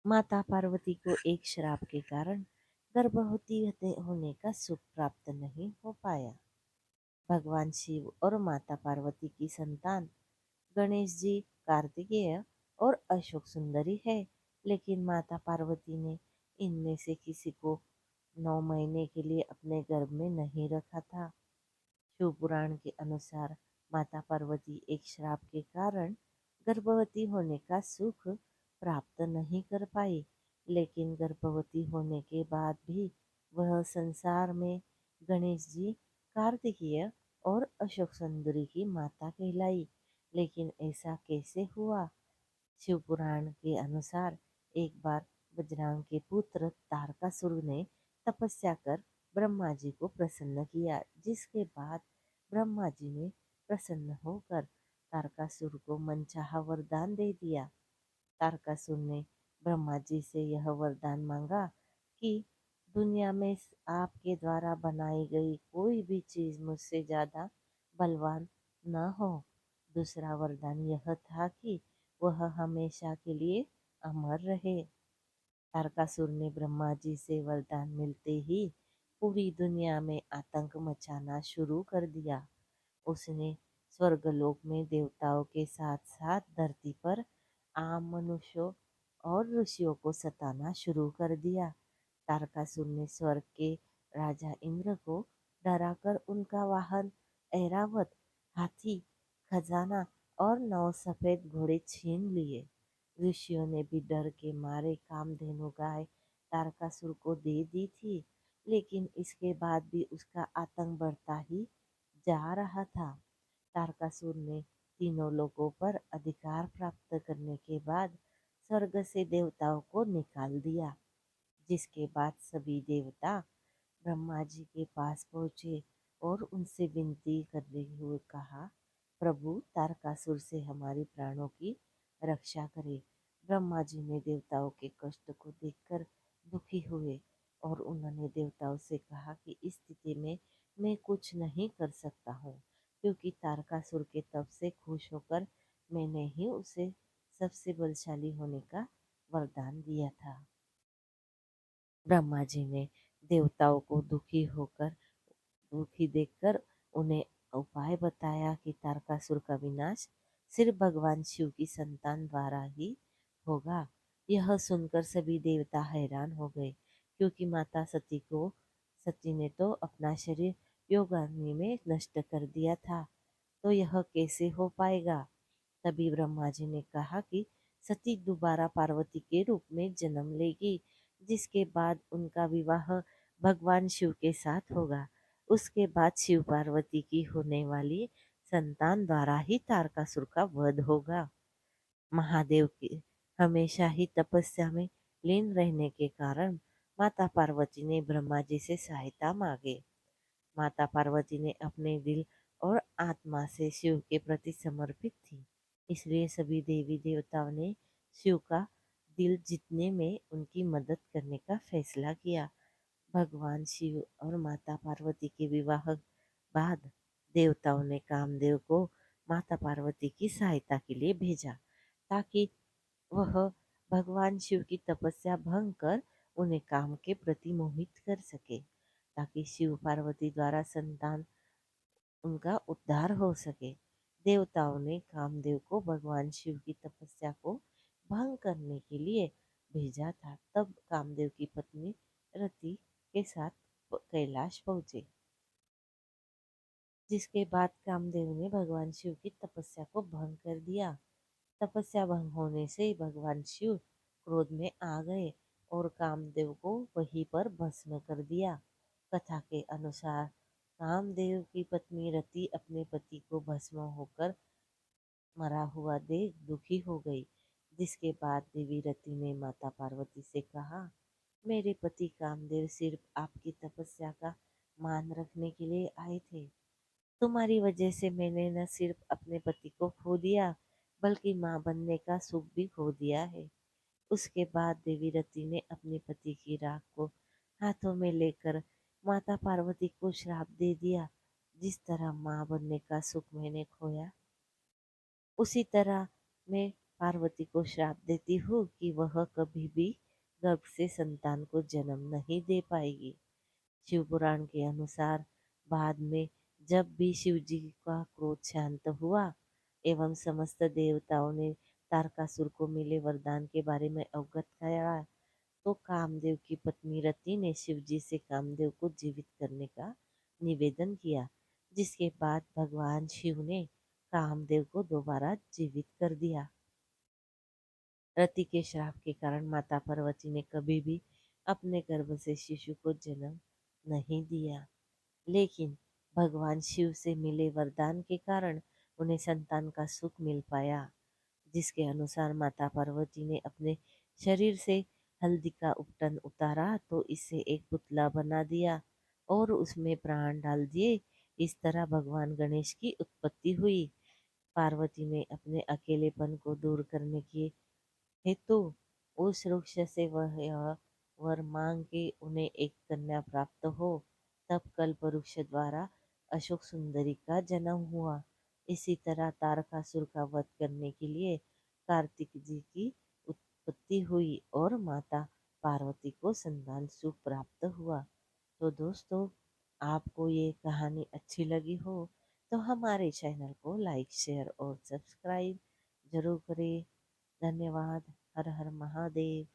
माता पार्वती को एक श्राप के कारण गर्भवती होने का सुख प्राप्त नहीं हो पाया। भगवान शिव और माता पार्वती की संतान गणेश जी, कार्तिकेय और अशोक सुंदरी है, लेकिन माता पार्वती ने इनमें से किसी को 9 महीने के लिए अपने गर्भ में नहीं रखा था। शिव पुराण के अनुसार माता पार्वती एक श्राप के कारण गर्भवती होने का सुख प्राप्त नहीं कर पाई, लेकिन गर्भवती होने के बाद भी वह संसार में गणेश जी, कार्तिकेय और अशोक सुंदरी की माता कहलाई। लेकिन ऐसा कैसे हुआ? शिव पुराण के अनुसार एक बार वज्रांग के पुत्र तारकासुर ने तपस्या कर ब्रह्मा जी को प्रसन्न किया, जिसके बाद ब्रह्मा जी ने प्रसन्न होकर तारकासुर को मनचाहा वरदान दे दिया। तारकासुर ने ब्रह्मा जी से यह वरदान मांगा कि दुनिया में आपके द्वारा बनाई गई कोई भी चीज मुझसे ज्यादा बलवान न हो। दूसरा वरदान यह था कि वह हमेशा के लिए अमर रहे। तारकासुर ने ब्रह्मा जी से वरदान मिलते ही पूरी दुनिया में आतंक मचाना शुरू कर दिया। उसने स्वर्गलोक में देवताओं के साथ साथ धरती पर आम मनुष्यों और ऋषियों को सताना शुरू कर दिया। तारकासुर ने स्वर्ग के राजा इंद्र को डराकर उनका वाहन ऐरावत, हाथी, खजाना और 9 सफेद घोड़े छीन लिए। ऋषियों ने भी डर के मारे कामधेनु गाय तारकासुर को दे दी थी, लेकिन इसके बाद भी उसका आतंक बढ़ता ही जा रहा था। तारकासुर ने तीनों लोगों पर अधिकार प्राप्त करने के बाद स्वर्ग से देवताओं को निकाल दिया, जिसके बाद सभी देवता ब्रह्मा जी के पास पहुँचे और उनसे विनती करते हुए कहा, प्रभु तारकासुर से हमारे प्राणों की रक्षा करें। ब्रह्मा जी ने देवताओं के कष्ट को देखकर दुखी हुए और उन्होंने देवताओं से कहा कि इस स्थिति में मैं कुछ नहीं कर सकता हूँ, क्योंकि तारकासुर के तप से खुश होकर मैंने ही उसे सबसे बलशाली होने का वरदान दिया था। ब्रह्मा जी ने देवताओं को दुखी देखकर उन्हें उपाय बताया कि तारकासुर का विनाश सिर्फ भगवान शिव की संतान द्वारा ही होगा। यह सुनकर सभी देवता हैरान हो गए, क्योंकि माता सती ने तो अपना शरीर योगाग्नि में नष्ट कर दिया था, तो यह कैसे हो पाएगा? तभी ब्रह्मा जी ने कहा कि सती दोबारा पार्वती के रूप में जन्म लेगी, जिसके बाद उनका विवाह भगवान शिव के साथ होगा। उसके बाद शिव पार्वती की होने वाली संतान द्वारा ही तारकासुर का वध होगा। महादेव की हमेशा ही तपस्या में लीन रहने के कारण माता पार्वती ने ब्रह्मा जी से सहायता मांगी। माता पार्वती ने अपने दिल और आत्मा से शिव के प्रति समर्पित थी, इसलिए सभी देवी देवताओं ने शिव का दिल जीतने में उनकी मदद करने का फैसला किया। भगवान शिव और माता पार्वती के विवाह बाद देवताओं ने कामदेव को माता पार्वती की सहायता के लिए भेजा, ताकि वह भगवान शिव की तपस्या भंग कर उन्हें काम के प्रति मोहित कर सके, ताकि शिव पार्वती द्वारा संतान उनका उद्धार हो सके। देवताओं ने कामदेव को भगवान शिव की तपस्या को भंग करने के लिए भेजा था। तब कामदेव की पत्नी रति के साथ कैलाश पहुंचे, जिसके बाद कामदेव ने भगवान शिव की तपस्या को भंग कर दिया। तपस्या भंग होने से भगवान शिव क्रोध में आ गए और कामदेव को वहीं पर भस्म कर दिया। कथा के अनुसार कामदेव की पत्नी रति अपने पति को भस्म होकर मरा हुआ देख दुखी हो गई, जिसके बाद देवी रति ने माता पार्वती से कहा, मेरे पति कामदेव सिर्फ आपकी तपस्या का मान रखने के लिए आए थे। तुम्हारी वजह से मैंने न सिर्फ अपने पति को खो दिया, बल्कि माँ बनने का सुख भी खो दिया है। उसके बाद देवी रति ने अपने पति की राख को हाथों में लेकर माता पार्वती को श्राप दे दिया। जिस तरह माँ बनने का सुख मैंने खोया, उसी तरह मैं पार्वती को श्राप देती हूँ कि वह कभी भी गर्भ से संतान को जन्म नहीं दे पाएगी। शिव पुराण के अनुसार बाद में जब भी शिव जी का क्रोध शांत हुआ एवं समस्त देवताओं ने तारकासुर को मिले वरदान के बारे में अवगत कराया, तो कामदेव की पत्नी रति ने शिव जी से कामदेव को जीवित करने का निवेदन किया, जिसके बाद भगवान शिव ने कामदेव को दोबारा जीवित कर दिया। रति के श्राप के कारण माता पार्वती ने कभी भी अपने गर्भ से शिशु को जन्म नहीं दिया, लेकिन भगवान शिव से मिले वरदान के कारण उन्हें संतान का सुख मिल पाया, जिसके अनुसार माता पार्वती ने अपने शरीर से हल्दी का उपटन उतारा तो इससे एक पुतला बना दिया और उसमें प्राण डाल दिए। इस तरह भगवान गणेश की उत्पत्ति हुई। पार्वती ने अपने अकेलेपन को दूर करने के हेतु उस वृक्ष से वह यह वर मांग के उन्हें एक कन्या प्राप्त हो। तब कल्प वृक्ष द्वारा अशोक सुंदरी का जन्म हुआ। इसी तरह तारकासुर का वध करने के लिए कार्तिक जी की उत्पत्ति हुई और माता पार्वती को संतान सुख प्राप्त हुआ। तो दोस्तों, आपको ये कहानी अच्छी लगी हो तो हमारे चैनल को लाइक शेयर और सब्सक्राइब जरूर करें। धन्यवाद। हर हर महादेव।